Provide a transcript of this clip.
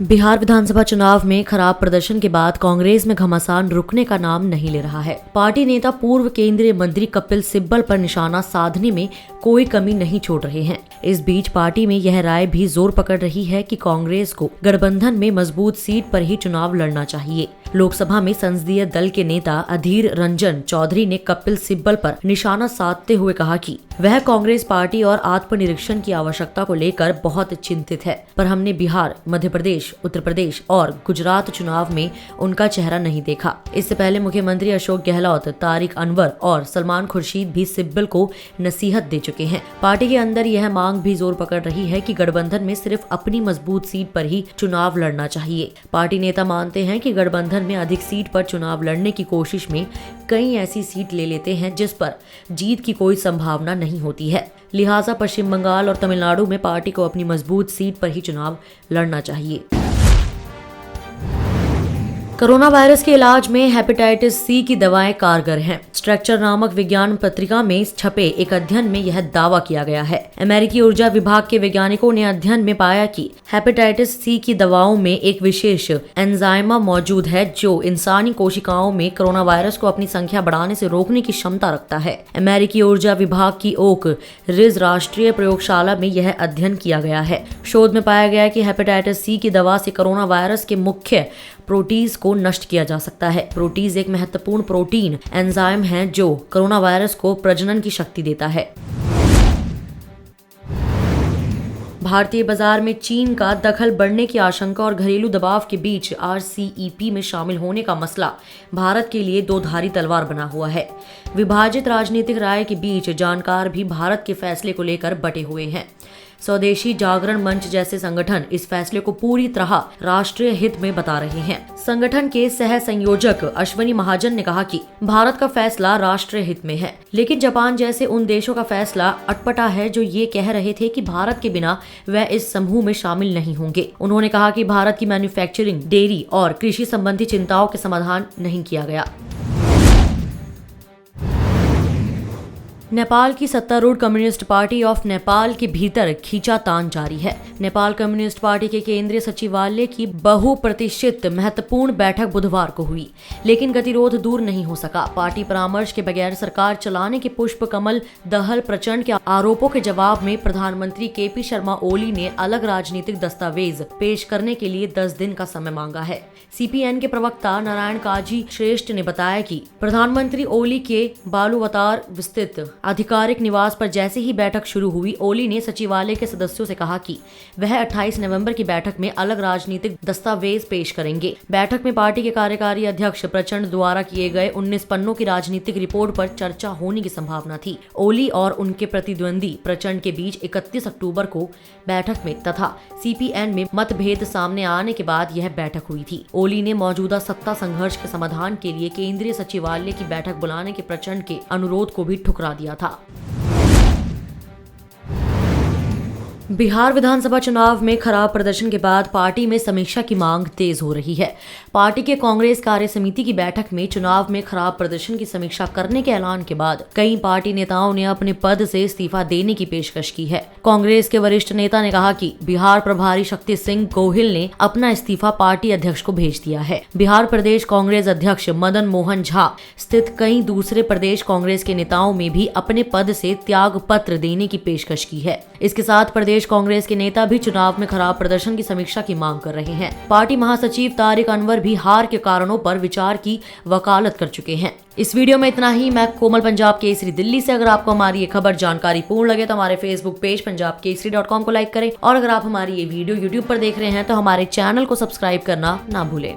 बिहार विधानसभा चुनाव में खराब प्रदर्शन के बाद कांग्रेस में घमासान रुकने का नाम नहीं ले रहा है। पार्टी नेता पूर्व केंद्रीय मंत्री कपिल सिब्बल पर निशाना साधने में कोई कमी नहीं छोड़ रहे हैं। इस बीच पार्टी में यह राय भी जोर पकड़ रही है कि कांग्रेस को गठबंधन में मजबूत सीट पर ही चुनाव लड़ना चाहिए। लोकसभा में संसदीय दल के नेता अधीर रंजन चौधरी ने कपिल सिब्बल पर निशाना साधते हुए कहा कि वह कांग्रेस पार्टी और आत्मनिरीक्षण की आवश्यकता को लेकर बहुत चिंतित है, पर हमने बिहार, मध्य प्रदेश, उत्तर प्रदेश और गुजरात चुनाव में उनका चेहरा नहीं देखा। इससे पहले मुख्यमंत्री अशोक गहलोत, तारिक अनवर और सलमान खुर्शीद भी सिब्बल को नसीहत दे चुके हैं। पार्टी के अंदर यह मांग भी जोर पकड़ रही है कि गठबंधन में सिर्फ अपनी मजबूत सीट पर ही चुनाव लड़ना चाहिए। पार्टी नेता मानते हैं कि गठबंधन में अधिक सीट पर चुनाव लड़ने की कोशिश में कई ऐसी सीट ले लेते हैं जिस पर जीत की कोई संभावना नहीं होती है। लिहाजा पश्चिम बंगाल और तमिलनाडु में पार्टी को अपनी मजबूत सीट पर ही चुनाव लड़ना चाहिए। कोरोना वायरस के इलाज में हेपेटाइटिस सी की दवाएं कारगर हैं। स्ट्रक्चर नामक विज्ञान पत्रिका में छपे एक अध्ययन में यह दावा किया गया है। अमेरिकी ऊर्जा विभाग के वैज्ञानिकों ने अध्ययन में पाया कि हेपेटाइटिस सी की दवाओं में एक विशेष एंजाइम मौजूद है जो इंसानी कोशिकाओं में कोरोना वायरस को अपनी संख्या बढ़ाने से रोकने की क्षमता रखता है। अमेरिकी ऊर्जा विभाग की ओक रिज राष्ट्रीय प्रयोगशाला में यह अध्ययन किया गया है। शोध में पाया गया कि हेपेटाइटिस सी की दवा से कोरोना वायरस के मुख्य प्रोटीज को नष्ट किया जा सकता है। प्रोटीज एक महत्वपूर्ण प्रोटीन एंजाइम है जो कोरोना वायरस को प्रजनन की शक्ति देता है। भारतीय बाजार में चीन का दखल बढ़ने की आशंका और घरेलू दबाव के बीच RCEP में शामिल होने का मसला भारत के लिए दो धारी तलवार बना हुआ है। विभाजित राजनीतिक राय के बीच जानकार भी भारत के फैसले को लेकर बटे हुए हैं। स्वदेशी जागरण मंच जैसे संगठन इस फैसले को पूरी तरह राष्ट्रीय हित में बता रहे हैं। संगठन के सह संयोजक अश्वनी महाजन ने कहा कि भारत का फैसला राष्ट्रीय हित में है, लेकिन जापान जैसे उन देशों का फैसला अटपटा है जो ये कह रहे थे कि भारत के बिना वह इस समूह में शामिल नहीं होंगे। उन्होंने कहा कि भारत की मैन्युफैक्चरिंग, डेयरी और कृषि संबंधी चिंताओं के समाधान नहीं किया गया। नेपाल की सत्तारूढ़ कम्युनिस्ट पार्टी ऑफ नेपाल के भीतर खींचातान जारी है। नेपाल कम्युनिस्ट पार्टी के केंद्रीय सचिवालय की बहुप्रतीक्षित महत्वपूर्ण बैठक बुधवार को हुई, लेकिन गतिरोध दूर नहीं हो सका। पार्टी परामर्श के बगैर सरकार चलाने के पुष्प कमल दहल प्रचंड के आरोपों के जवाब में प्रधानमंत्री KP शर्मा ओली ने अलग राजनीतिक दस्तावेज पेश करने के लिए 10 दिन का समय मांगा है। CPN के प्रवक्ता नारायण काजी श्रेष्ठ ने बताया कि प्रधानमंत्री ओली के बालूवातार विस्तृत आधिकारिक निवास पर जैसे ही बैठक शुरू हुई, ओली ने सचिवालय के सदस्यों से कहा कि वह 28 नवंबर की बैठक में अलग राजनीतिक दस्तावेज पेश करेंगे। बैठक में पार्टी के कार्यकारी अध्यक्ष प्रचंड द्वारा किए गए 19 पन्नों की राजनीतिक रिपोर्ट पर चर्चा होने की संभावना थी। ओली और उनके प्रतिद्वंदी प्रचंड के बीच 31 अक्टूबर को बैठक में तथा CPN में मतभेद सामने आने के बाद यह बैठक हुई थी। ओली ने मौजूदा सत्ता संघर्ष के समाधान के लिए केंद्रीय सचिवालय की बैठक बुलाने के प्रचंड के अनुरोध को भी ठुकरा दिया था। बिहार विधानसभा चुनाव में खराब प्रदर्शन के बाद पार्टी में समीक्षा की मांग तेज हो रही है। पार्टी के कांग्रेस कार्य समिति की बैठक में चुनाव में खराब प्रदर्शन की समीक्षा करने के ऐलान के बाद कई पार्टी नेताओं ने अपने पद से इस्तीफा देने की पेशकश की है। कांग्रेस के वरिष्ठ नेता ने कहा कि बिहार प्रभारी शक्ति सिंह गोहिल ने अपना इस्तीफा पार्टी अध्यक्ष को भेज दिया है। बिहार प्रदेश कांग्रेस अध्यक्ष मदन मोहन झा स्थित कई दूसरे प्रदेश कांग्रेस के नेताओं में भी अपने पद से त्याग पत्र देने की पेशकश की है। इसके साथ प्रदेश कांग्रेस के नेता भी चुनाव में खराब प्रदर्शन की समीक्षा की मांग कर रहे हैं। पार्टी महासचिव तारिक अनवर भी हार के कारणों पर विचार की वकालत कर चुके हैं। इस वीडियो में इतना ही। मैं कोमल पंजाब केसरी दिल्ली से। अगर आपको हमारी ये खबर जानकारी पूर्ण लगे तो हमारे फेसबुक पेज punjabkesari.com को लाइक करें, और अगर आप हमारी ये वीडियो YouTube पर देख रहे हैं तो हमारे चैनल को सब्सक्राइब करना ना भूलें।